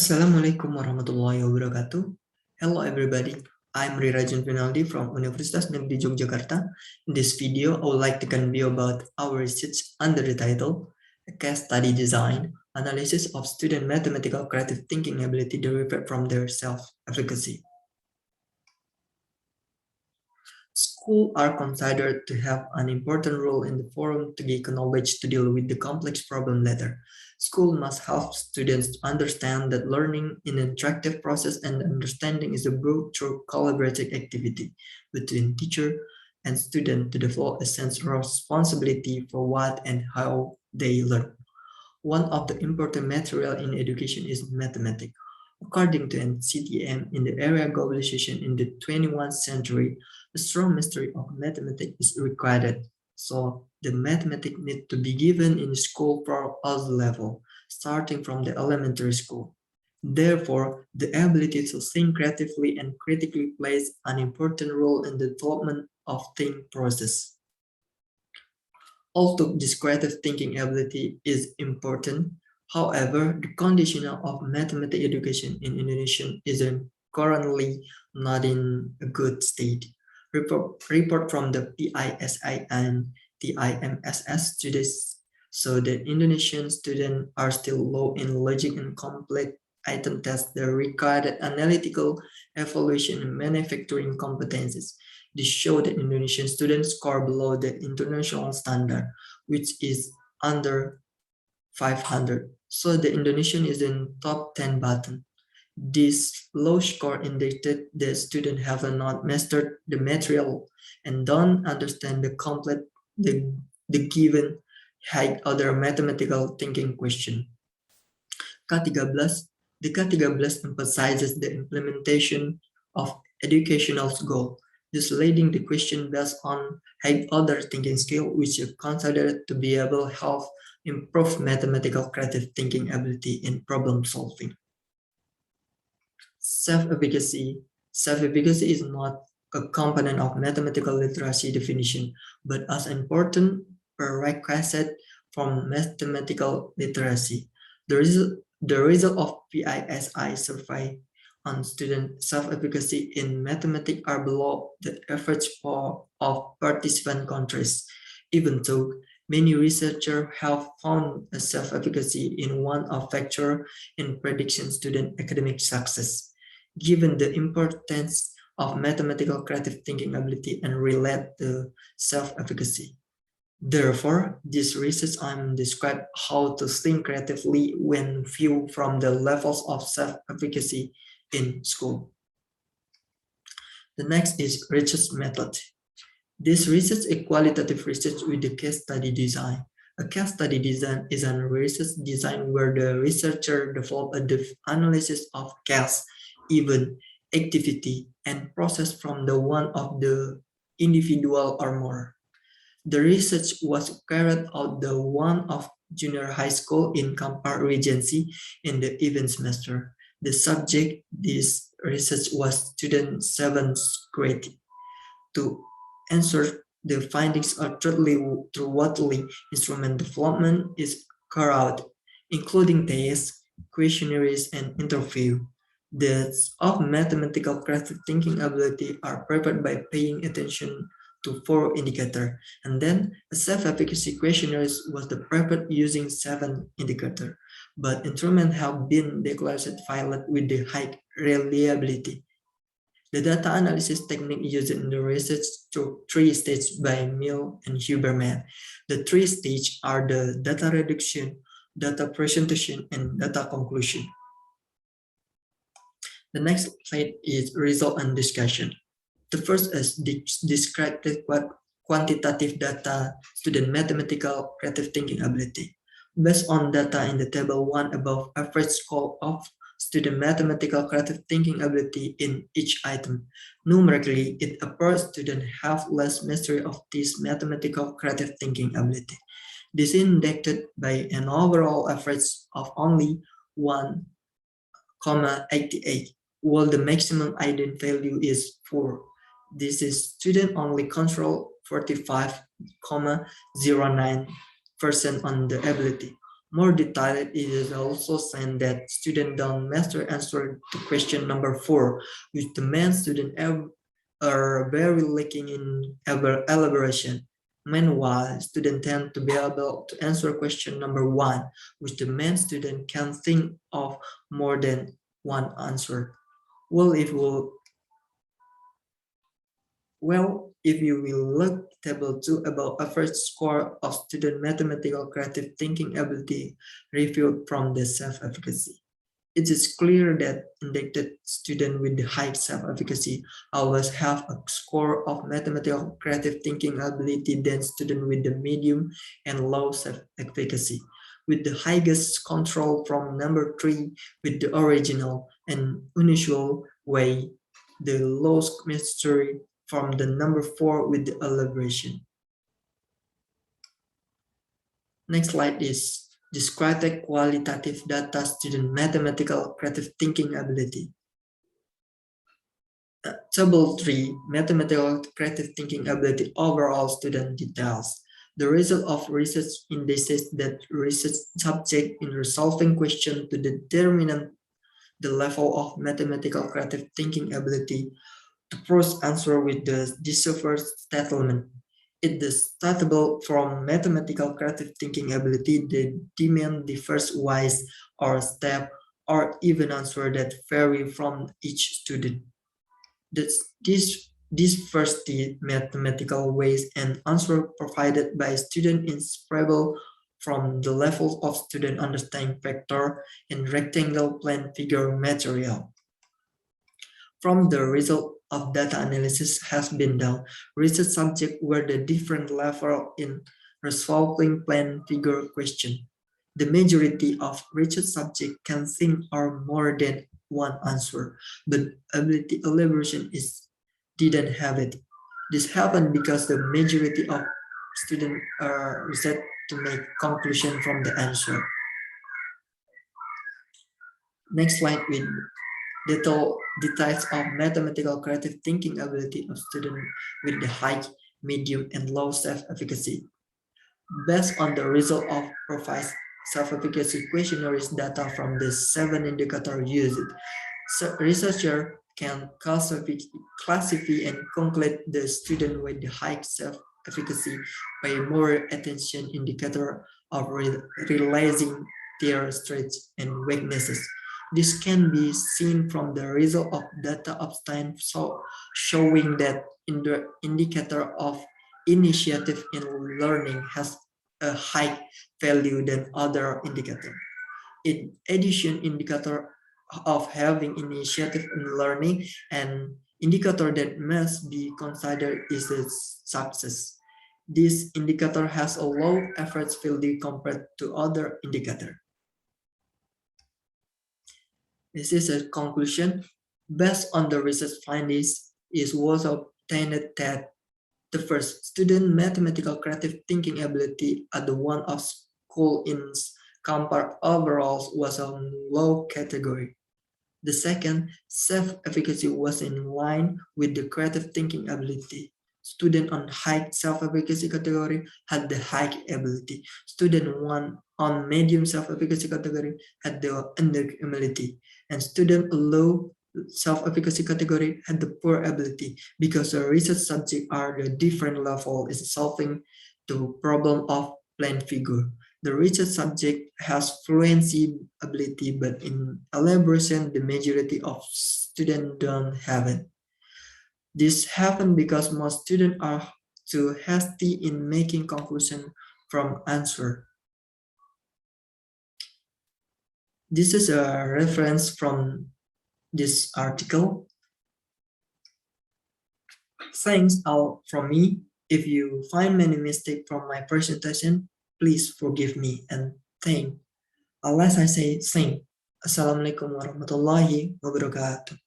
Assalamualaikum warahmatullahi wabarakatuh. Hello everybody, I'm Rirajun Finaldi from Universitas Negeri Yogyakarta. In this video, I would like to convey about our research under the title A Case Study Design, Analysis of Student Mathematical Creative Thinking Ability Derived from Their Self-Efficacy. Schools are considered to have an important role in the forum to gain knowledge to deal with the complex problem later. School must help students to understand that learning is an interactive process and understanding is a growth through collaborative activity between teacher and student to develop a sense of responsibility for what and how they learn. One of the important material in education is mathematics. According to NCTM, in the area of globalization in the 21st century, a strong mastery of mathematics is required. So the mathematics need to be given in school for all level, starting from the elementary school. Therefore, the ability to think creatively and critically plays an important role in the development of think process. Although this creative thinking ability is important, however, the condition of mathematics education in Indonesia is currently not in a good state. Report from the PISI and TIMSS students so that Indonesian students are still low in logic and complex item tests that require analytical evaluation and manufacturing competencies. This show that Indonesian students score below the international standard, which is under 500. So the Indonesian is in top 10 button. This low score indicated the student have not mastered the material and don't understand the given high other mathematical thinking question. K13, the K13 emphasizes the implementation of educational goal. This leading the question based on high order thinking skill, which is considered to be able to help improve mathematical creative thinking ability in problem solving. Self-efficacy. Self-efficacy is not a component of mathematical literacy definition, but as an important prerequisite from mathematical literacy. The result of PISI survey on student self-efficacy in mathematics are below the average of participant countries, even though many researchers have found a self-efficacy in one of factors in prediction student academic success. Given the importance of mathematical creative thinking ability and relate to self-efficacy. Therefore, this research describes how to think creatively when viewed from the levels of self-efficacy in school. The next is research method. This research is qualitative research with the case study design. A case study design is a research design where the researcher develops a analysis of case, event, activity, and process from the one of the individual or more. The research was carried out the one of junior high school in Kampar Regency in the event semester. The subject this research was student 7th grade. To answer the findings through Watley instrument development is carried out, including tests, questionnaires, and interview. The of mathematical creative thinking ability are prepared by paying attention to 4 indicators, and then a self-efficacy questionnaire was prepared using 7 indicators, but instruments have been declared valid with the high reliability. The data analysis technique used in the research through 3 stages by Mill and Huberman. The 3 stages are the data reduction, data presentation, and data conclusion. The next slide is result and discussion. The first is descriptive quantitative data student mathematical creative thinking ability. Based on data in the table 1 above, average score of student mathematical creative thinking ability in each item. Numerically, it appears students have less mastery of this mathematical creative thinking ability. This is indexed by an overall average of only 1,88, while the maximum hidden value is 4. This is student only control 45,09% on the ability. More detailed, it is also said that students don't master answer to question number 4, which the main student are very lacking in elaboration. Meanwhile, students tend to be able to answer question number 1, which the main student can think of more than one answer. Well, if you will look table 2 about average score of student mathematical creative thinking ability reviewed from the self-efficacy. It is clear that indicted students with the high self-efficacy always have a score of mathematical creative thinking ability than students with the medium and low self-efficacy, with the highest control from number 3 with the original and unusual way, the lowest mastery from the number 4 with the elaboration. Next slide is describe the qualitative data student mathematical creative thinking ability. Table 3, mathematical creative thinking ability overall student details. The result of research indicates that research subject in resolving question to determine the level of mathematical creative thinking ability to first answer with the deciphered statement. It is startable from mathematical creative thinking ability the demand differs wise or step or even answer that vary from each student. These first mathematical ways and answer provided by student inseparable from the level of student understanding vector and rectangle plane figure material. From the result of data analysis has been done, research subjects were the different level in resolving plane figure question. The majority of research subjects can think or more than one answer, but ability elaboration didn't have it. This happened because the majority of students are research to make conclusion from the answer. Next slide with details of mathematical creative thinking ability of students with the high, medium, and low self-efficacy. Based on the result of provided self-efficacy questionnaires data from the 7 indicators used, researcher can classify and conclude the student with the high self-efficacy by more attention indicator of realizing their strengths and weaknesses. This can be seen from the result of data obtained showing that in the indicator of initiative in learning has a high value than other indicator. In addition, indicator of having initiative in learning and indicator that must be considered is a success. This indicator has a low average value compared to other indicator. This is a conclusion. Based on the research findings, it was obtained that the first student mathematical creative thinking ability at the one of school in compared overall was a low category. The second, self-efficacy was in line with the creative thinking ability. Student on high self-efficacy category had the high ability. Student one on medium self-efficacy category had the under ability. And student low self-efficacy category had the poor ability because the research subjects are the different level is solving the problem of plane figure. The research subject has fluency ability, but in elaboration, the majority of students don't have it. This happens because most students are too hasty in making conclusion from answer. This is a reference from this article. Thanks all from me. If you find many mistakes from my presentation, please forgive me and thank. Unless I say thank. Assalamualaikum warahmatullahi wabarakatuh.